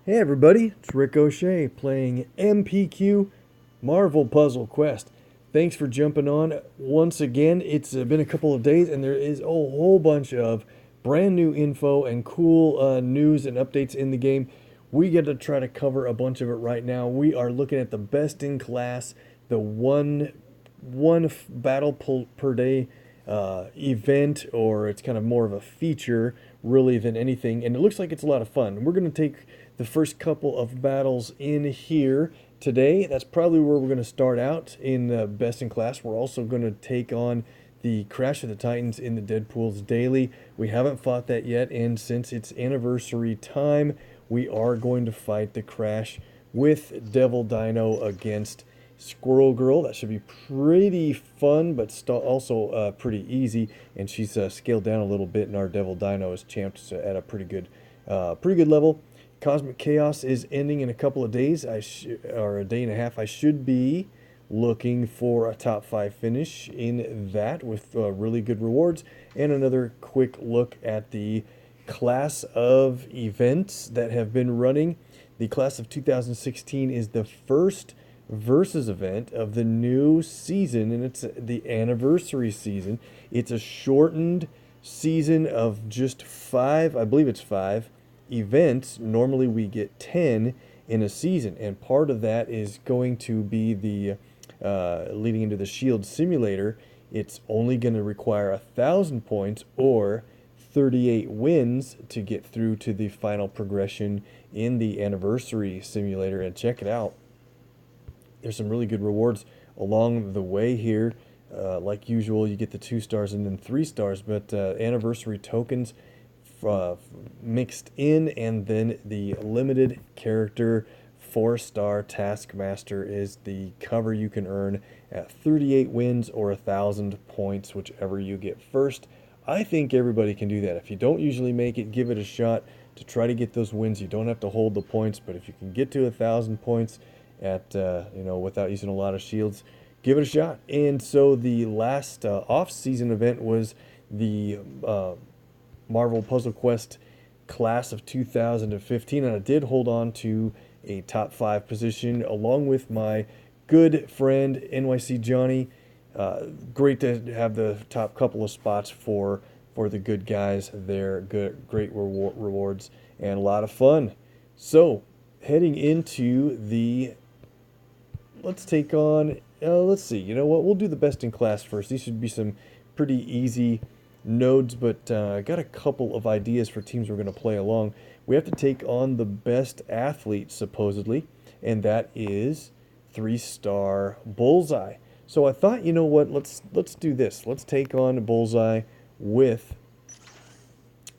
Hey everybody, it's Rick OShay playing MPQ Marvel Puzzle Quest. Thanks for jumping on once again. It's been a couple of days and there is a whole bunch of brand new info and cool news and updates in the game. We get to try to cover a bunch of it right now. We are looking at the best in class, the one battle per day event, or it's kind of more of a feature really than anything, and it looks like it's a lot of fun. We're going to take the first couple of battles in here today. That's probably where we're going to start out in best in class. We're also going to take on the Crash of the Titans in the Deadpool's daily. We haven't fought that yet, and since it's anniversary time, we are going to fight the Crash with Devil Dino against Squirrel Girl. That should be pretty fun, but also pretty easy. And she's scaled down a little bit, and our Devil Dino is champed at a pretty good level. Cosmic Chaos is ending in a couple of days, or a day and a half. I should be looking for a top 5 finish in that with really good rewards. And another quick look at the class of events that have been running. The class of 2016 is the first versus event of the new season, and it's the anniversary season. It's a shortened season of just 5, I believe it's 5 events. Normally we get 10 in a season, and part of that is going to be the leading into the Shield Simulator. It's only going to require 1,000 points or 38 wins to get through to the final progression in the anniversary simulator. And check it out, there's some really good rewards along the way here. Like usual, you get the 2 stars and then 3 stars, but anniversary tokens mixed in, and then the limited character 4-star Taskmaster is the cover you can earn at 38 wins or 1,000 points, whichever you get first. I think everybody can do that. If you don't usually make it, give it a shot to try to get those wins. You don't have to hold the points, but if you can get to 1,000 points at without using a lot of shields, give it a shot. And so the last off-season event was the Marvel Puzzle Quest class of 2015, and I did hold on to a top 5 position along with my good friend NYC Johnny. Great to have the top couple of spots for the good guys there. Great rewards and a lot of fun. So heading into the, let's take on, let's see, you know what, we'll do the best in class first. These should be some pretty easy nodes, but I got a couple of ideas for teams we're going to play along. We have to take on the best athlete, supposedly, and that is 3-star Bullseye. So I thought, you know what, let's do this. Let's take on Bullseye with,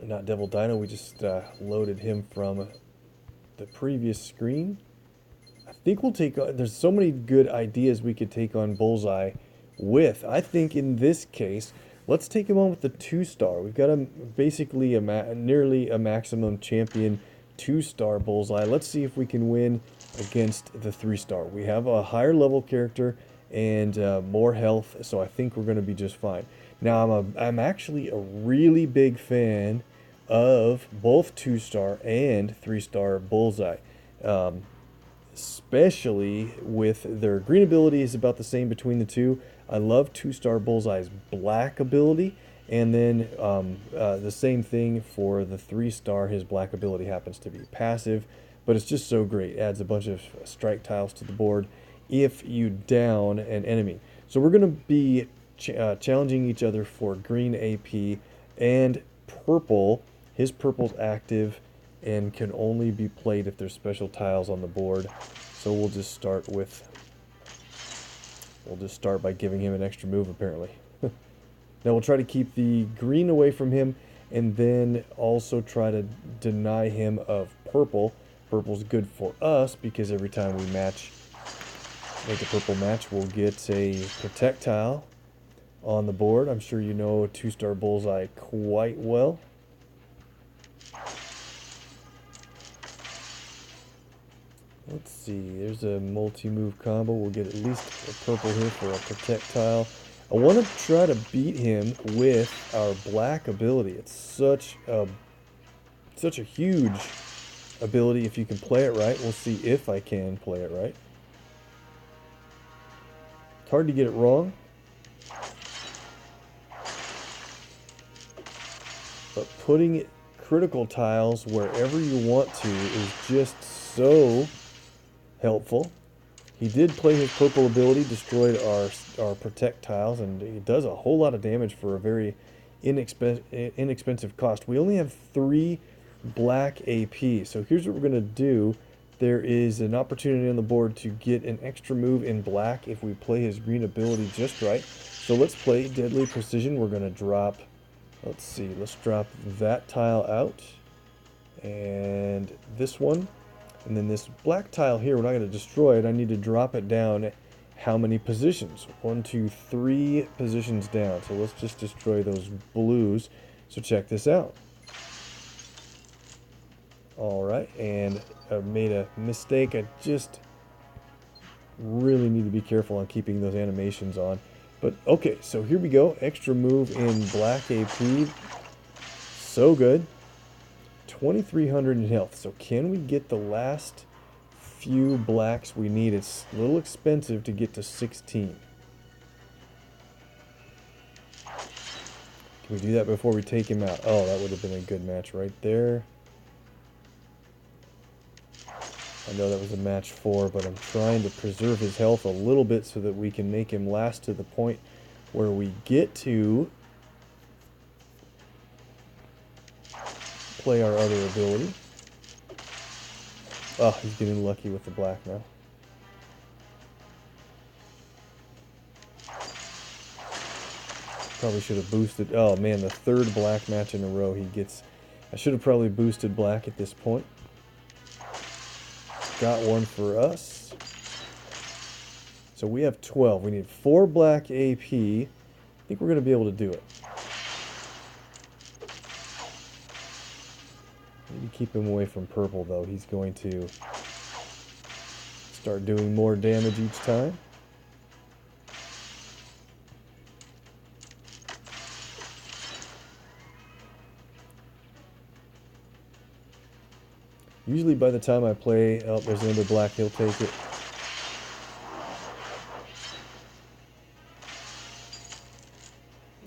not Devil Dino, we just loaded him from the previous screen. I think we'll take on, there's so many good ideas we could take on Bullseye with. I think in this case, let's take him on with the 2-star. We've got basically nearly a maximum champion 2-star Bullseye. Let's see if we can win against the 3-star. We have a higher level character and more health, so I think we're going to be just fine. Now, I'm actually a really big fan of both 2-star and 3-star Bullseye. Especially with their green ability is about the same between the two. I love 2-star Bullseye's black ability, and then the same thing for the 3-star. His black ability happens to be passive, but it's just so great. It adds a bunch of strike tiles to the board if you down an enemy. So we're going to be challenging each other for green AP and purple. His purple's active and can only be played if there's special tiles on the board. So we'll just start by giving him an extra move, apparently. Now we'll try to keep the green away from him, and then also try to deny him of purple. Purple's good for us because every time we make a purple match, we'll get a protect tile on the board. I'm sure you know 2-star Bullseye quite well. Let's see, there's a multi-move combo. We'll get at least a purple here for a protect tile. I want to try to beat him with our black ability. It's such a huge ability if you can play it right. We'll see if I can play it right. It's hard to get it wrong. But putting critical tiles wherever you want to is just so helpful. He did play his purple ability, destroyed our protect tiles, and it does a whole lot of damage for a very inexpensive cost. We only have 3 black AP, so here's what we're going to do. There is an opportunity on the board to get an extra move in black if we play his green ability just right. So let's play Deadly Precision. We're going to drop, let's see, let's drop that tile out, and this one. And then this black tile here, we're not going to destroy it. I need to drop it down how many positions? 1, 2, 3 positions down. So let's just destroy those blues. So check this out. Alright, and I made a mistake. I just really need to be careful on keeping those animations on. But okay, so here we go. Extra move in black AP. So good. 2,300 in health. So can we get the last few blacks we need? It's a little expensive to get to 16. Can we do that before we take him out? Oh, that would have been a good match right there. I know that was a match 4, but I'm trying to preserve his health a little bit so that we can make him last to the point where we get to play our other ability. Oh, he's getting lucky with the black now. Probably should have boosted. Oh man, the 3rd black match in a row he gets. I should have probably boosted black at this point. Got one for us. So we have 12. We need 4 black AP. I think we're going to be able to do it. Maybe keep him away from purple, though. He's going to start doing more damage each time. Usually by the time I play, oh, there's another black, he'll take it.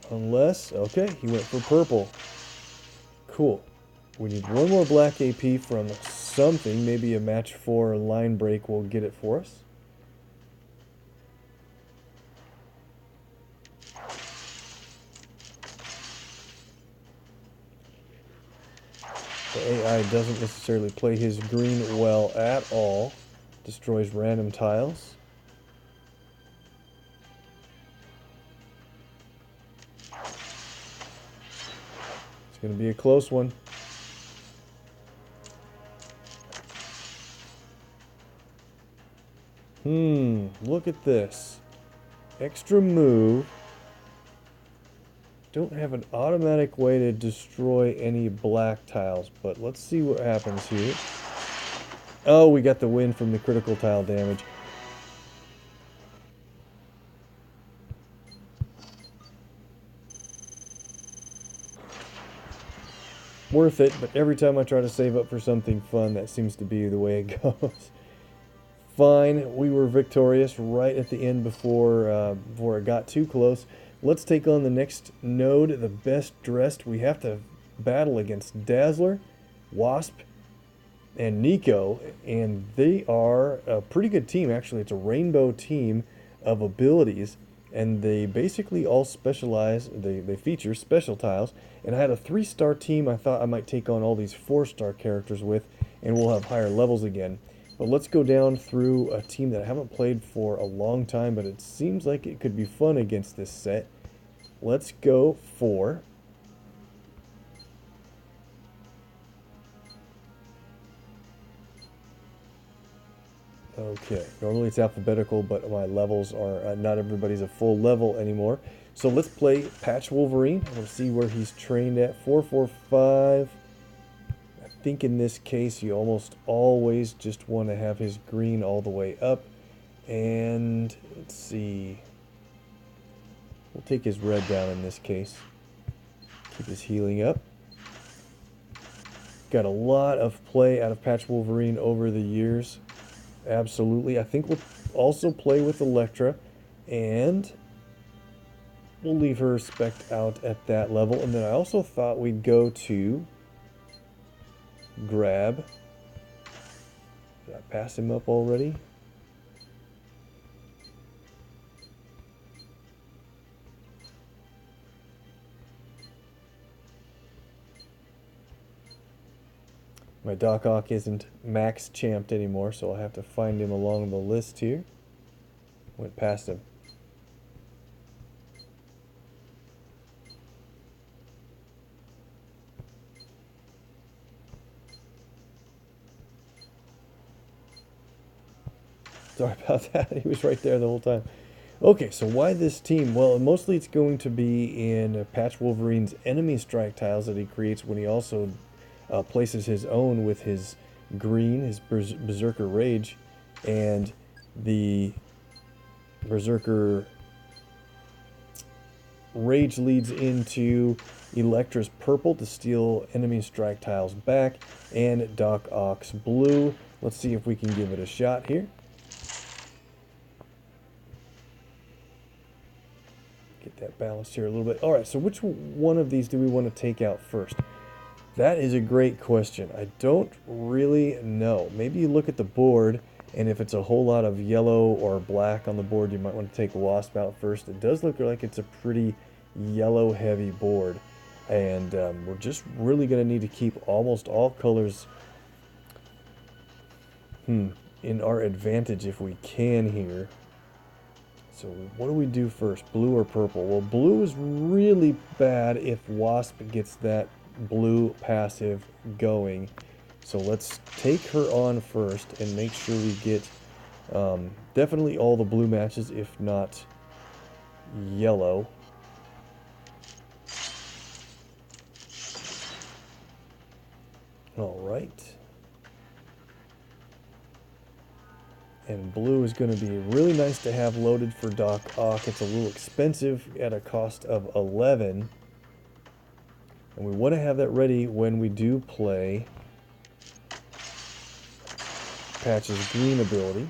Unless, okay, he went for purple. Cool. We need one more black AP from something. Maybe a match 4 line break will get it for us. The AI doesn't necessarily play his green well at all. Destroys random tiles. It's going to be a close one. Look at this. Extra move. Don't have an automatic way to destroy any black tiles, but let's see what happens here. Oh, we got the win from the critical tile damage. Worth it, but every time I try to save up for something fun, that seems to be the way it goes. Fine, we were victorious right at the end before it got too close. Let's take on the next node, the best dressed. We have to battle against Dazzler, Wasp, and Nico, and they are a pretty good team. Actually, it's a rainbow team of abilities, and they basically all specialize. They feature special tiles, and I had a 3-star team I thought I might take on all these 4-star characters with, and we'll have higher levels again. But let's go down through a team that I haven't played for a long time, but it seems like it could be fun against this set. Let's go for okay, normally it's alphabetical, but my levels are not everybody's a full level anymore. So let's play Patch Wolverine. We'll see where he's trained at. 445. I think in this case you almost always just want to have his green all the way up. And let's see. We'll take his red down in this case. Keep his healing up. Got a lot of play out of Patch Wolverine over the years. Absolutely. I think we'll also play with Elektra, and we'll leave her spec'd out at that level. And then I also thought we'd go to grab... Did I pass him up already? My Doc Ock isn't max champed anymore, so I'll have to find him along the list here. Went past him. Sorry about that. He was right there the whole time. Okay, so why this team? Well, mostly it's going to be in Patch Wolverine's enemy strike tiles that he creates when he also places his own with his green, his Berserker Rage, and the Berserker Rage leads into Elektra's purple to steal enemy strike tiles back, and Doc Ock's blue. Let's see if we can give it a shot here. Get that balanced here a little bit. Alright, so which one of these do we want to take out first? That is a great question. I don't really know. Maybe you look at the board, and if it's a whole lot of yellow or black on the board, you might want to take Wasp out first. It does look like it's a pretty yellow-heavy board, and we're just really going to need to keep almost all colors in our advantage if we can here. So what do we do first, blue or purple? Well, blue is really bad if Wasp gets that blue passive going. So let's take her on first and make sure we get definitely all the blue matches, if not yellow. All right. And blue is going to be really nice to have loaded for Doc Ock. It's a little expensive at a cost of 11. And we want to have that ready when we do play Patch's green ability.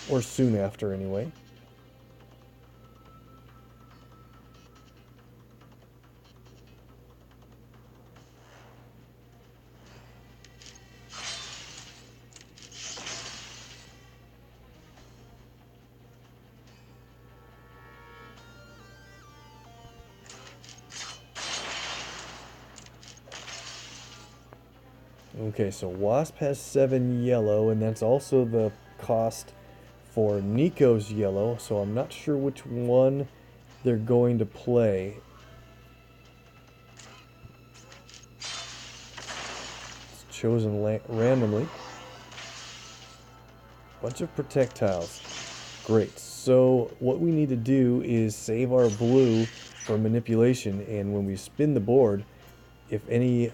Or soon after, anyway. Okay, so Wasp has 7 yellow, and that's also the cost for Nico's yellow, so I'm not sure which one they're going to play. It's chosen randomly. Bunch of projectiles. Great. So what we need to do is save our blue for manipulation, and when we spin the board, if any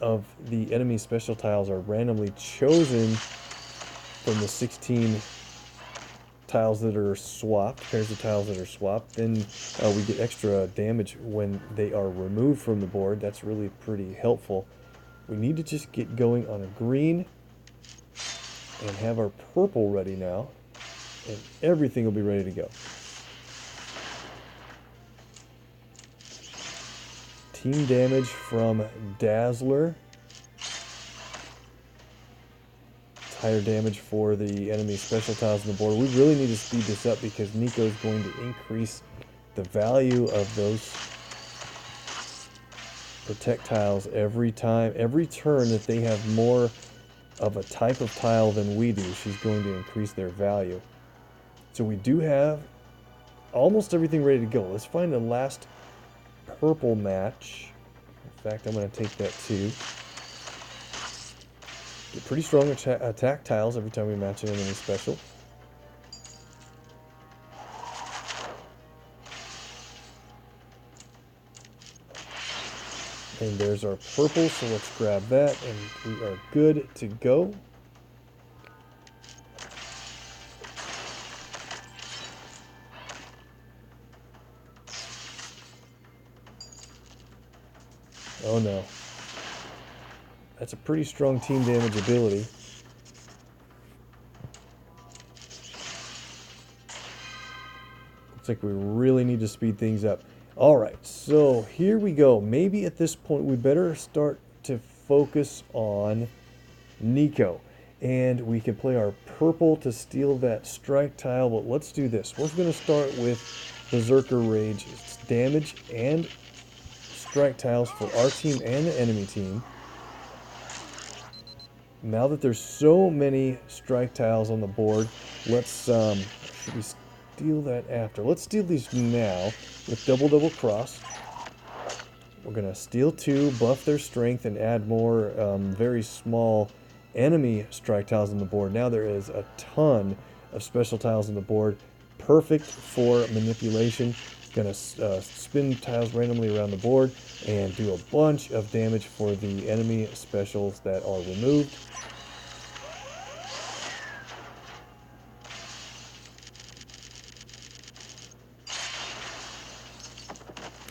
of the enemy special tiles are randomly chosen from the 16 tiles that are swapped, pairs of tiles that are swapped, then we get extra damage when they are removed from the board. That's really pretty helpful. We need to just get going on a green and have our purple ready now, and everything will be ready to go. Team damage from Dazzler. Higher damage for the enemy special tiles on the board. We really need to speed this up because Nico is going to increase the value of those protect tiles every time, every turn that they have more of a type of tile than we do. She's going to increase their value. So we do have almost everything ready to go. Let's find the last purple match. In fact, I'm going to take that too. Get pretty strong attack tiles every time we match an enemy special. And there's our purple, so let's grab that, and we are good to go. Oh no. That's a pretty strong team damage ability. Looks like we really need to speed things up. Alright, so here we go. Maybe at this point we better start to focus on Nico. And we can play our purple to steal that strike tile, but let's do this. We're going to start with Berserker Rage. It's damage and strike tiles for our team and the enemy team. Now that there's so many strike tiles on the board, let's, should we steal that after? Let's steal these now with double cross. We're going to steal 2, buff their strength, and add more very small enemy strike tiles on the board. Now there is a ton of special tiles on the board, perfect for manipulation. Gonna spin tiles randomly around the board and do a bunch of damage for the enemy specials that are removed.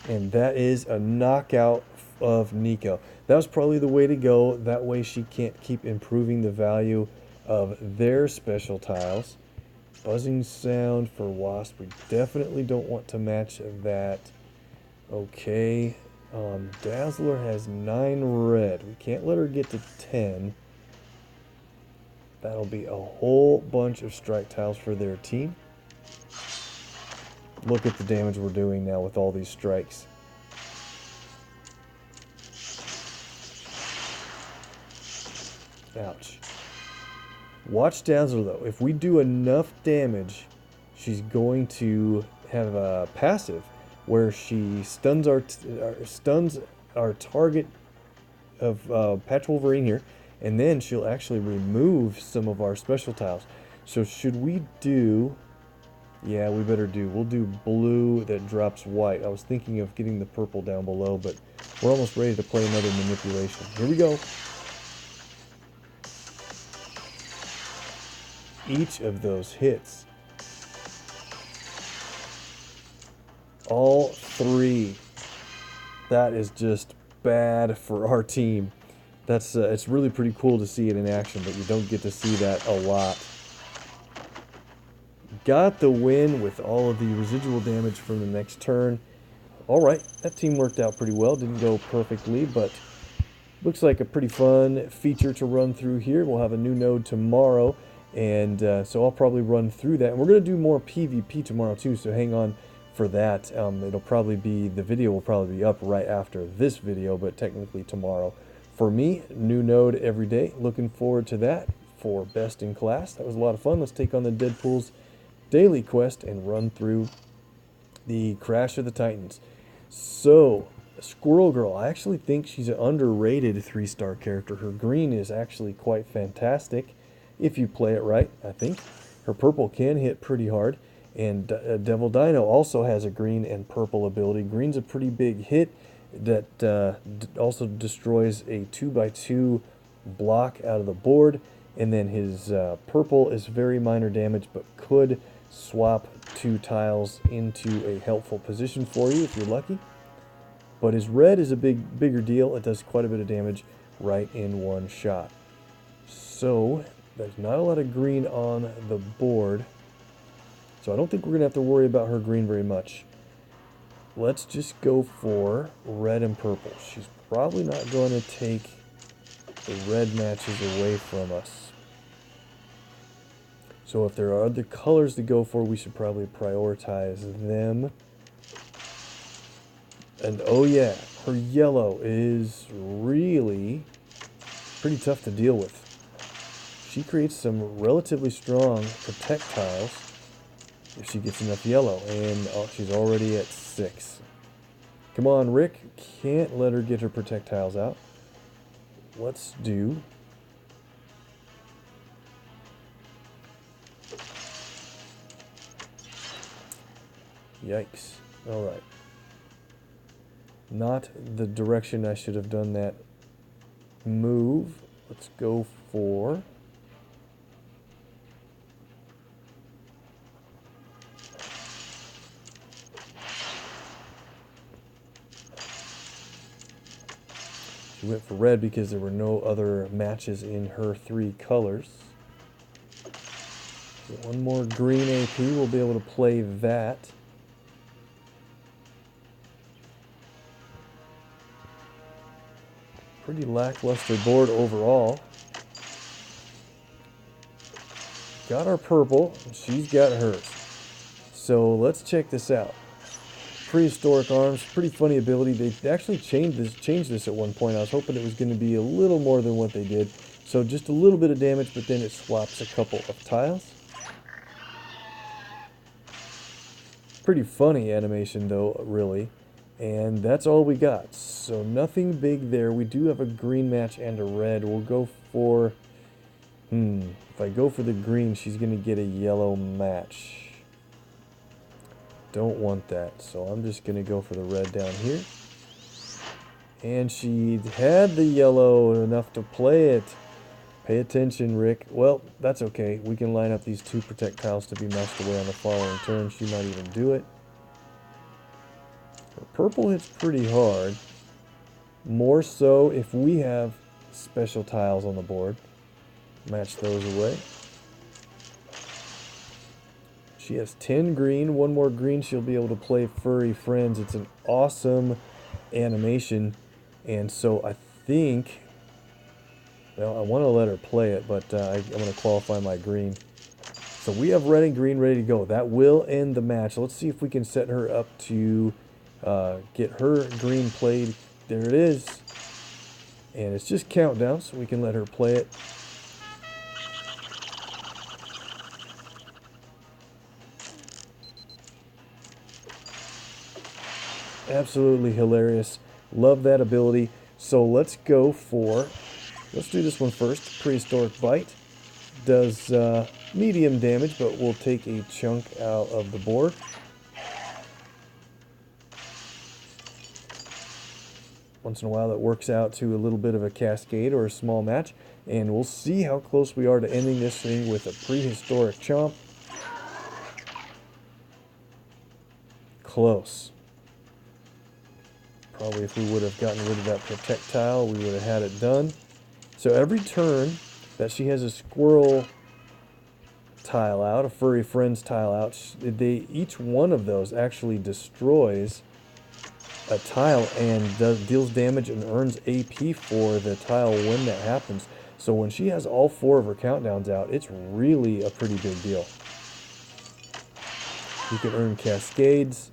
And that is a knockout of Nico. That was probably the way to go. That way she can't keep improving the value of their special tiles. Buzzing sound for Wasp. We definitely don't want to match that. Okay. Dazzler has 9 red. We can't let her get to 10. That'll be a whole bunch of strike tiles for their team. Look at the damage we're doing now with all these strikes. Ouch. Watch Dazzler though. If we do enough damage, she's going to have a passive where she stuns our target of Patch Wolverine here, and then she'll actually remove some of our special tiles. So should we do... Yeah, we better do. We'll do blue that drops white. I was thinking of getting the purple down below, but we're almost ready to play another manipulation. Here we go. Each of those hits. All 3. That is just bad for our team. That's it's really pretty cool to see it in action, but you don't get to see that a lot. Got the win with all of the residual damage from the next turn. Alright, that team worked out pretty well. Didn't go perfectly, but looks like a pretty fun feature to run through here. We'll have a new node tomorrow, and so I'll probably run through that. And we're going to do more PvP tomorrow too, so hang on for that. It'll probably be, the video will probably be up right after this video, but technically tomorrow. For me, new node every day. Looking forward to that for Best in Class. That was a lot of fun. Let's take on the Deadpool's daily quest and run through the Crash of the Titans. So, Squirrel Girl, I actually think she's an underrated 3-star character. Her green is actually quite fantastic if you play it right, I think. Her purple can hit pretty hard, and Devil Dino also has a green and purple ability. Green's a pretty big hit that also destroys a 2x2 block out of the board, and then his purple is very minor damage but could swap 2 tiles into a helpful position for you if you're lucky. But his red is a bigger deal. It does quite a bit of damage right in one shot. So there's not a lot of green on the board, so I don't think we're going to have to worry about her green very much. Let's just go for red and purple. She's probably not going to take the red matches away from us. So if there are other colors to go for, we should probably prioritize them. And oh yeah, her yellow is really pretty tough to deal with. She creates some relatively strong protect tiles if she gets enough yellow, and oh, she's already at 6. Come on, Rick. Can't let her get her protect tiles out. Let's do... Yikes. Alright. Not the direction I should have done that move. Let's go for... She She went for red because there were no other matches in her 3 colors. Get one more green AP, we'll be able to play that. Pretty lackluster board overall. Got our purple, she's got hers. So let's check this out. Prehistoric arms, pretty funny ability. They actually changed this at one point. I was hoping it was going to be a little more than what they did. So just a little bit of damage, but then it swaps a couple of tiles. Pretty funny animation though, really. And that's all we got. So nothing big there. We do have a green match and a red. We'll go for... if I go for the green, she's going to get a yellow match. Don't want that, so I'm just going to go for the red down here. And she had the yellow enough to play it. Pay attention, Rick. Well, that's okay. We can line up these 2 protect tiles to be meshed away on the following turn. She might even do it. Her purple hits pretty hard. More so if we have special tiles on the board. Match those away. She has 10 green. One more green, she'll be able to play Furry Friends. It's an awesome animation. And so I think... well, I want to let her play it, but I'm going to qualify my green. So we have red and green ready to go. That will end the match. Let's see if we can set her up to get her green played. There it is. And it's just countdown, so we can let her play it. Absolutely hilarious. Love that ability. So let's go for... let's do this one first. Prehistoric Bite. Does medium damage, but we'll take a chunk out of the board. Once in a while that works out to a little bit of a cascade or a small match. And we'll see how close we are to ending this thing with a Prehistoric Chomp. Close. Probably if we would have gotten rid of that protect tile, we would have had it done. So every turn that she has a squirrel tile out, a Furry Friends tile out, each one of those actually destroys a tile and deals damage and earns AP for the tile when that happens. So when she has all 4 of her countdowns out, it's really a pretty big deal. You can earn cascades.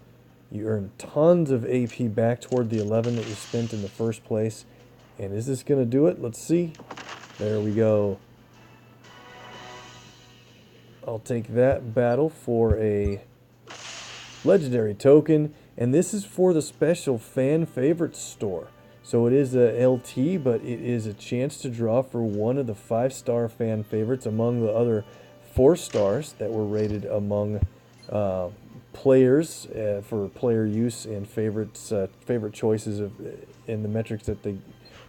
You earn tons of AP back toward the 11 that you spent in the first place. And is this going to do it? Let's see. There we go. I'll take that battle for a legendary token. And this is for the special fan favorites store. So it is a LT, but it is a chance to draw for one of the 5-star fan favorites among the other 4 stars that were rated among players for player use and favorite choices in the metrics that the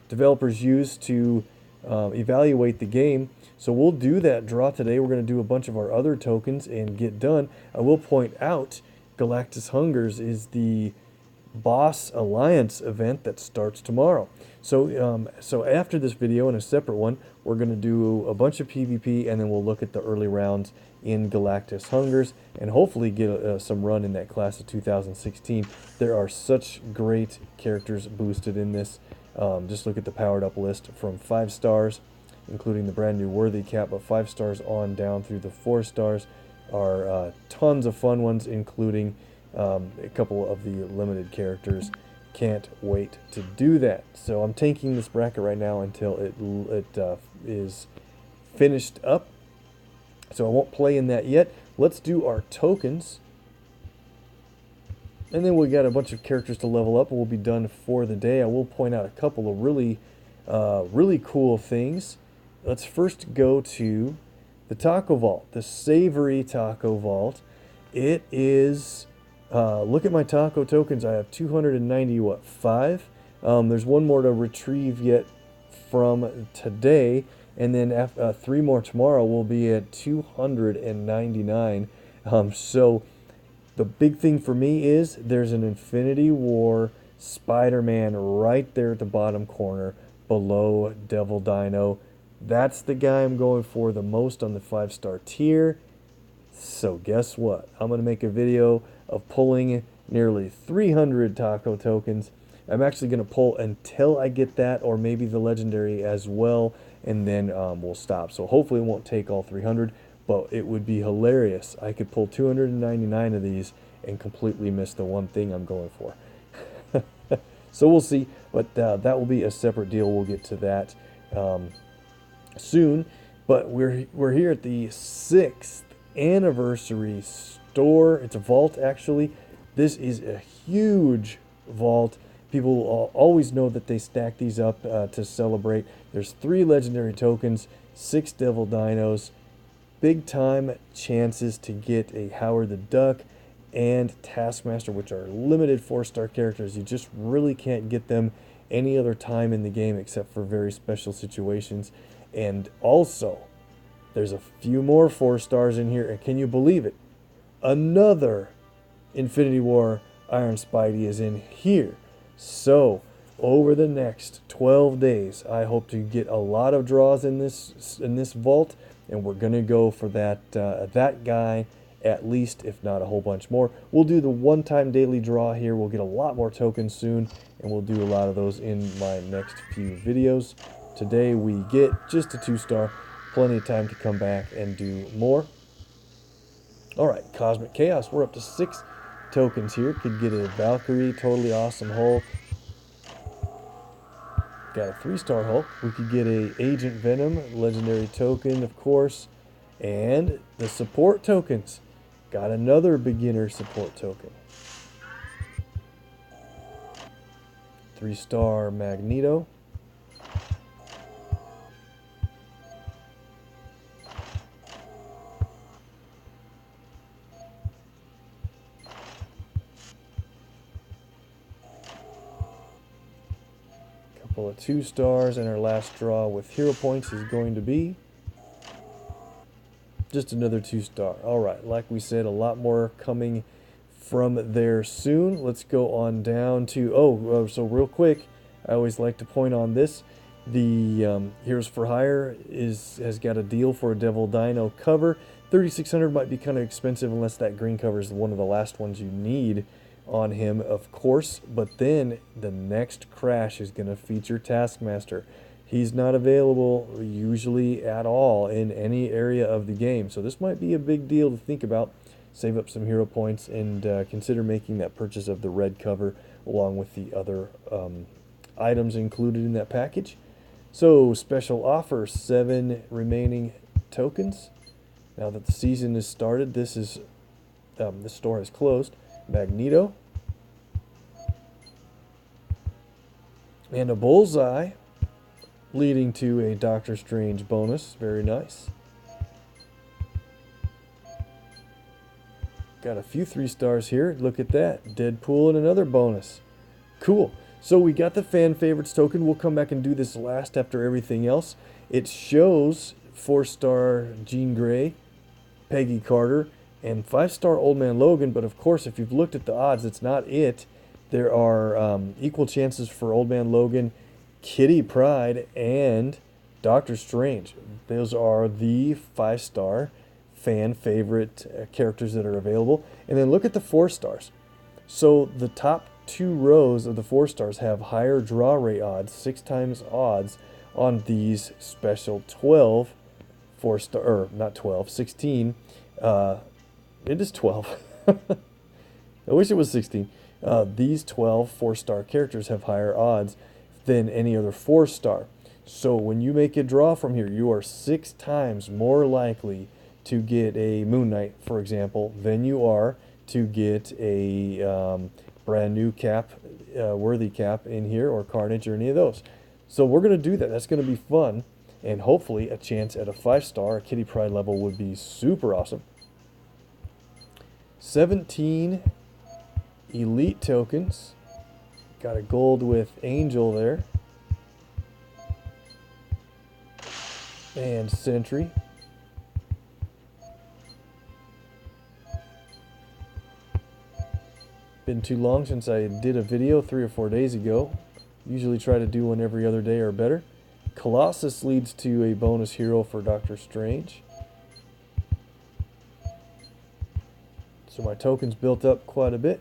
developers use to evaluate the game. So we'll do that draw today. We're going to do a bunch of our other tokens and get done. I will point out Galactus Hungers is the Boss Alliance event that starts tomorrow. So so after this video, in a separate one, we're going to do a bunch of PvP, and then we'll look at the early rounds in Galactus Hungers and hopefully get some run in that class of 2016. There are such great characters boosted in this. Just look at the powered up list from 5 stars, including the brand new Worthy Cap, but 5 stars on down through the 4 stars are tons of fun ones, including a couple of the limited characters. Can't wait to do that. So I'm tanking this bracket right now until it is finished up. So I won't play in that yet. Let's do our tokens. And then we got a bunch of characters to level up, and we'll be done for the day. I will point out a couple of really cool things. Let's first go to the Taco Vault, the Savory Taco Vault. It is, look at my taco tokens. I have 295. There's one more to retrieve yet from today, and then 3 more tomorrow. We'll be at 299. So the big thing for me is there's an Infinity War Spider-Man right there at the bottom corner. below Devil Dino. That's the guy I'm going for the most on the 5-star tier. So guess what? I'm going to make a video of pulling nearly 300 taco tokens. I'm actually going to pull until I get that, or maybe the legendary as well, and then we'll stop. So hopefully it won't take all 300, but it would be hilarious. I could pull 299 of these and completely miss the one thing I'm going for. So we'll see, but that will be a separate deal. We'll get to that soon. But we're here at the 6th anniversary store. It's a vault, actually. This is a huge vault. People always know that they stack these up to celebrate. There's 3 legendary tokens, 6 Devil Dinos, big time chances to get a Howard the Duck and Taskmaster, which are limited 4-star characters. You just really can't get them any other time in the game except for very special situations. And also, there's a few more 4-stars in here, and can you believe it? Another Infinity War Iron Spidey is in here. So, over the next 12 days, I hope to get a lot of draws in this vault, and we're gonna go for that guy at least, if not a whole bunch more. We'll do the one-time daily draw here. We'll get a lot more tokens soon, and we'll do a lot of those in my next few videos. Today we get just a 2-star, plenty of time to come back and do more. All right, Cosmic Chaos. We're up to 6 tokens here. Could get a Valkyrie, totally awesome Hulk. Got a 3-star Hulk. We could get a Agent Venom, legendary token, of course. And the support tokens. Got another beginner support token. 3-star Magneto. Couple of 2-stars, and our last draw with hero points is going to be just another 2-star. All right, like we said, a lot more coming from there soon. Let's go on down to, so real quick, I always like to point on this. The Heroes for Hire has got a deal for a Devil Dino cover. 3,600 might be kind of expensive unless that green cover is one of the last ones you need on him, of course. But then the next crash is going to feature Taskmaster. He's not available usually at all in any area of the game, so this might be a big deal to think about. Save up some hero points and consider making that purchase of the red cover along with the other items included in that package. So special offer, 7 remaining tokens. Now that the season is started, the store is closed. Magneto and a Bullseye, leading to a Doctor Strange bonus. Very nice. Got a few 3-stars here. Look at that. Deadpool and another bonus. Cool. So we got the fan favorites token. We'll come back and do this last after everything else. It shows 4-star Jean Grey, Peggy Carter, and 5-star Old Man Logan. But of course, if you've looked at the odds, it's not it. There are equal chances for Old Man Logan, Kitty Pryde, and Doctor Strange. Those are the 5-star fan favorite characters that are available. And then look at the 4-stars. So the top 2 rows of the 4-stars have higher draw rate odds, 6 times odds on these special 12 4-star, or not 12, 16. It is 12. I wish it was 16. These 12 4-star characters have higher odds than any other 4-star. So when you make a draw from here, you are 6 times more likely to get a Moon Knight, for example, than you are to get a brand new Cap, Worthy Cap in here, or Carnage, or any of those. So we're going to do that. That's going to be fun, and hopefully a chance at a 5-star, a Kitty Pryde level would be super awesome. 17 elite tokens. Got a gold with Angel there. And Sentry. Been too long since I did a video 3 or 4 days ago. Usually try to do one every other day or better. Colossus leads to a bonus hero for Doctor Strange. So my tokens built up quite a bit.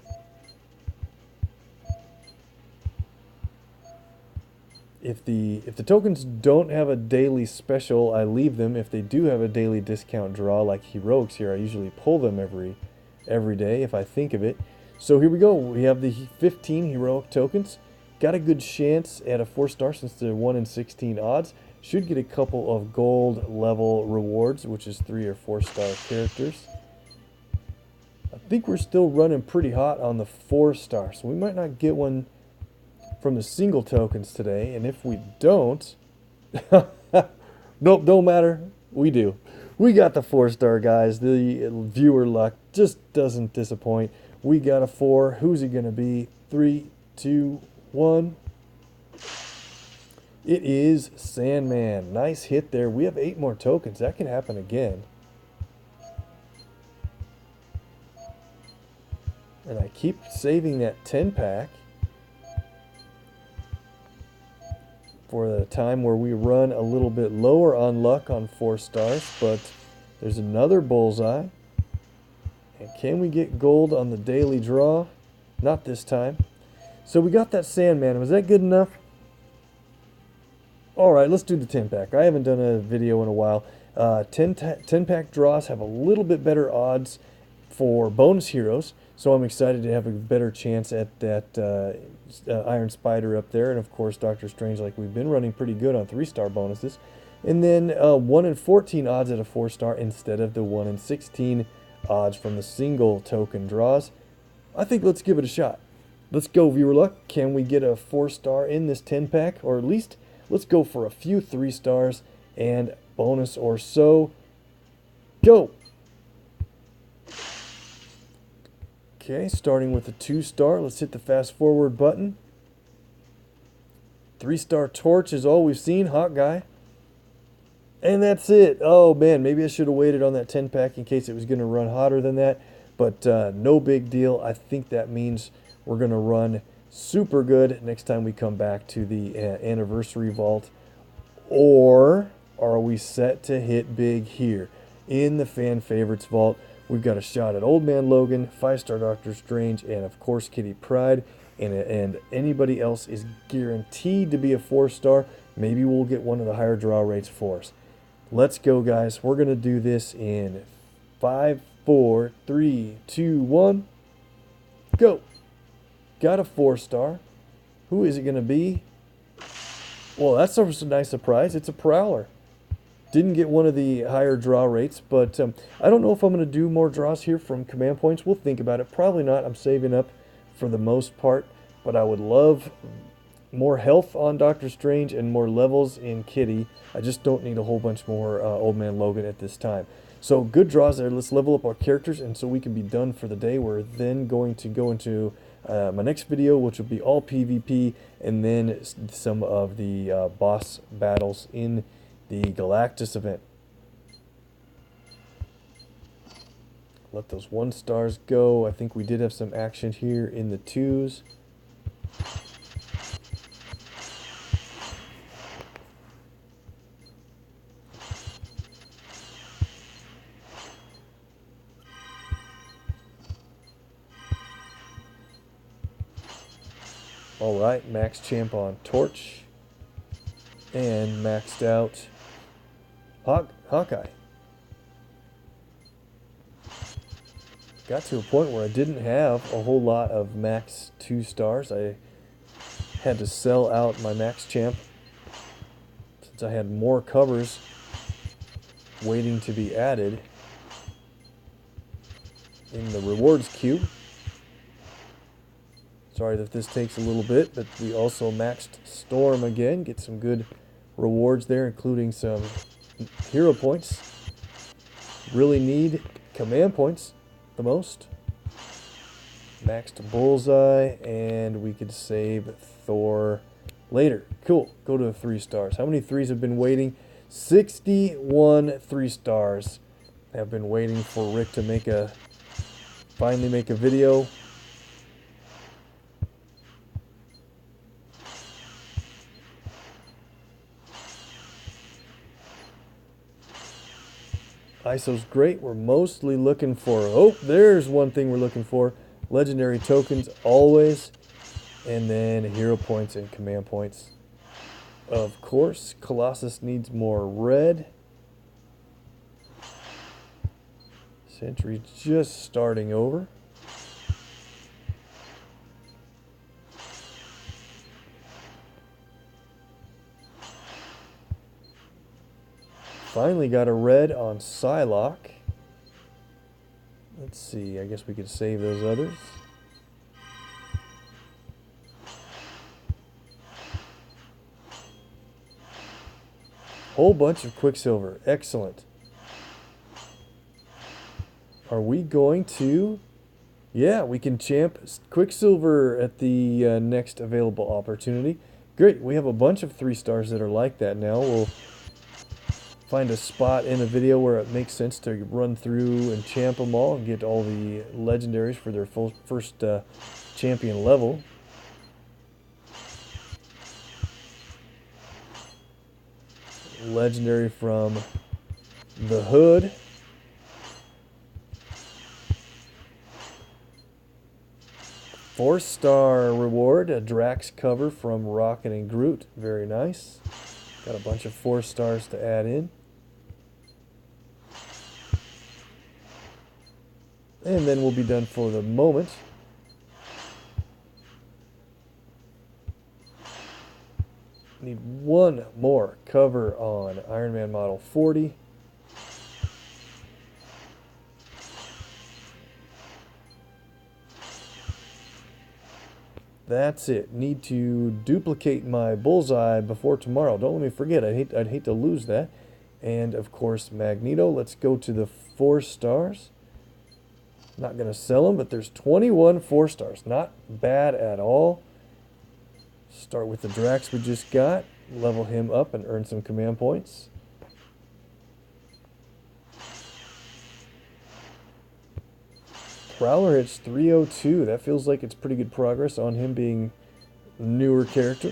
If the tokens don't have a daily special, I leave them. If they do have a daily discount draw, like heroics here, I usually pull them every day if I think of it. So here we go. We have the 15 heroic tokens. Got a good chance at a 4-star since they're 1 in 16 odds. Should get a couple of gold level rewards, which is 3 or 4-star characters. I think we're still running pretty hot on the 4-star, so we might not get one from the single tokens today, and if we don't, nope, don't matter, we do. We got the 4-star, guys. The viewer luck just doesn't disappoint. We got a 4. Who's it gonna be? 3, 2, 1. It is Sandman. Nice hit there. We have 8 more tokens. That can happen again. And I keep saving that 10-pack for the time where we run a little bit lower on luck on 4 stars, but there's another Bullseye. And can we get gold on the daily draw? Not this time. So we got that Sandman. Was that good enough? Alright, let's do the 10-pack. I haven't done a video in a while. 10-pack draws have a little bit better odds for bonus heroes, so I'm excited to have a better chance at that Iron Spider up there, and of course Doctor Strange, like we've been running pretty good on 3-star bonuses. And then 1 in 14 odds at a 4-star instead of the 1 in 16 odds from the single token draws. I think let's give it a shot. Let's go, viewer luck. Can we get a 4-star in this 10-pack? Or at least let's go for a few 3-stars and bonus or so. Go! Okay, starting with a 2-star. Let's hit the fast forward button. 3-star Torch is all we've seen. Hot guy. And that's it. Oh man, maybe I should have waited on that 10-pack in case it was going to run hotter than that. But no big deal. I think that means we're going to run super good next time we come back to the anniversary vault. Or are we set to hit big here in the fan favorites vault? We've got a shot at Old Man Logan, 5-star Doctor Strange, and of course Kitty Pryde. And anybody else is guaranteed to be a 4-star. Maybe we'll get one of the higher draw rates for us. Let's go, guys. We're going to do this in 5, 4, 3, 2, 1. Go. Got a 4-star. Who is it going to be? Well, that's a nice surprise. It's a Prowler. Didn't get one of the higher draw rates, but I don't know if I'm going to do more draws here from command points. We'll think about it. Probably not. I'm saving up for the most part, but I would love more health on Doctor Strange and more levels in Kitty. I just don't need a whole bunch more Old Man Logan at this time. So good draws there. Let's level up our characters, and so we can be done for the day. We're then going to go into my next video, which will be all PvP, and then some of the boss battles in the Galactus event. Let those 1-stars go. I think we did have some action here in the 2s. Alright, max champ on Torch. And maxed out Hawkeye. Got to a point where I didn't have a whole lot of max 2-stars. I had to sell out my max champ since I had more covers waiting to be added in the rewards queue. Sorry that this takes a little bit, but we also maxed Storm again. Get some good rewards there, including some hero points. Really need command points the most. Maxed Bullseye, and we could save Thor later. Cool. Go to 3-stars. How many 3s have been waiting? 61 3-stars have been waiting for Rick to finally make a video. ISO's great. We're mostly looking for, oh, there's one thing we're looking for. Legendary tokens always. And then hero points and command points. Of course, Colossus needs more red. Sentry just starting over. Finally got a red on Psylocke. Let's see, I guess we could save those others. Whole bunch of Quicksilver, excellent. Are we going to... Yeah, we can champ Quicksilver at the next available opportunity. Great, we have a bunch of 3 stars that are like that now. We'll find a spot in a video where it makes sense to run through and champ them all and get all the legendaries for their first champion level. Legendary from the Hood. Four-star reward, a Drax cover from Rocket and Groot. Very nice. Got a bunch of 4 stars to add in. And then we'll be done for the moment. Need one more cover on Iron Man Model 40. That's it. Need to duplicate my Bullseye before tomorrow. Don't let me forget. I'd hate to lose that. And of course, Magneto. Let's go to the 4 stars. Not going to sell them, but there's 21 4 stars. Not bad at all. Start with the Drax we just got. Level him up and earn some command points. Prowler hits 302. That feels like it's pretty good progress on him being a newer character.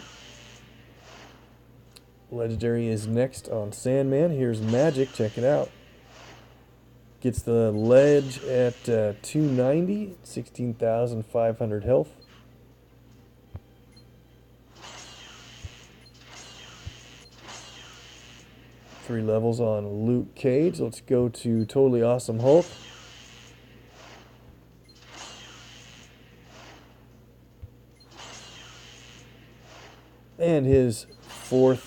Legendary is next on Sandman. Here's Magic. Check it out. Gets the ledge at 290, 16,500 health. Three levels on Luke Cage. Let's go to Totally Awesome Hulk. And his 4th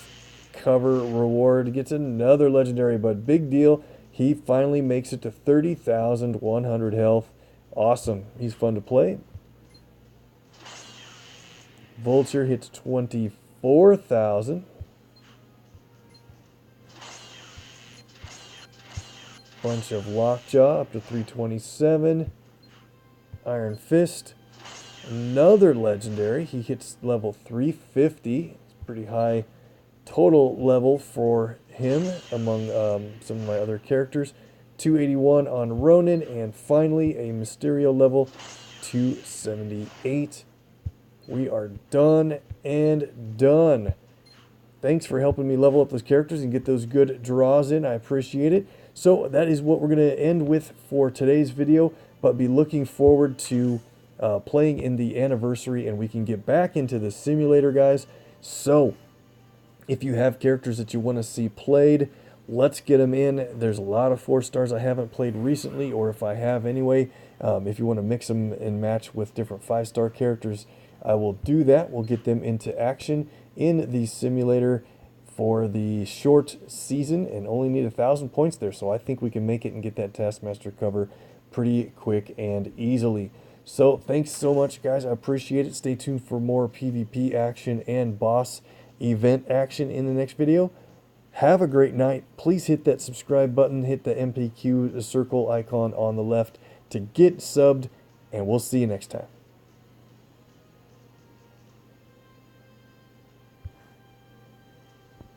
cover reward gets another legendary, but big deal. He finally makes it to 30,100 health. Awesome. He's fun to play. Vulture hits 24,000. Bunch of Lockjaw up to 327. Iron Fist. Another legendary. He hits level 350. It's pretty high total level for him among some of my other characters. 281 on Ronin, and finally a Mysterio level 278. We are done and done. Thanks for helping me level up those characters and get those good draws in. I appreciate it. So that is what we're going to end with for today's video, but be looking forward to playing in the anniversary, and we can get back into the simulator, guys. So if you have characters that you want to see played, let's get them in. There's a lot of 4 stars I haven't played recently, or if I have anyway. If you want to mix them and match with different 5-star characters, I will do that. We'll get them into action in the simulator for the short season, and only need 1,000 points there, so I think we can make it and get that Taskmaster cover pretty quick and easily. So thanks so much, guys. I appreciate it. Stay tuned for more PvP action and boss event action in the next video. Have a great night. Please hit that subscribe button, hit the MPQ circle icon on the left to get subbed, and we'll see you next time.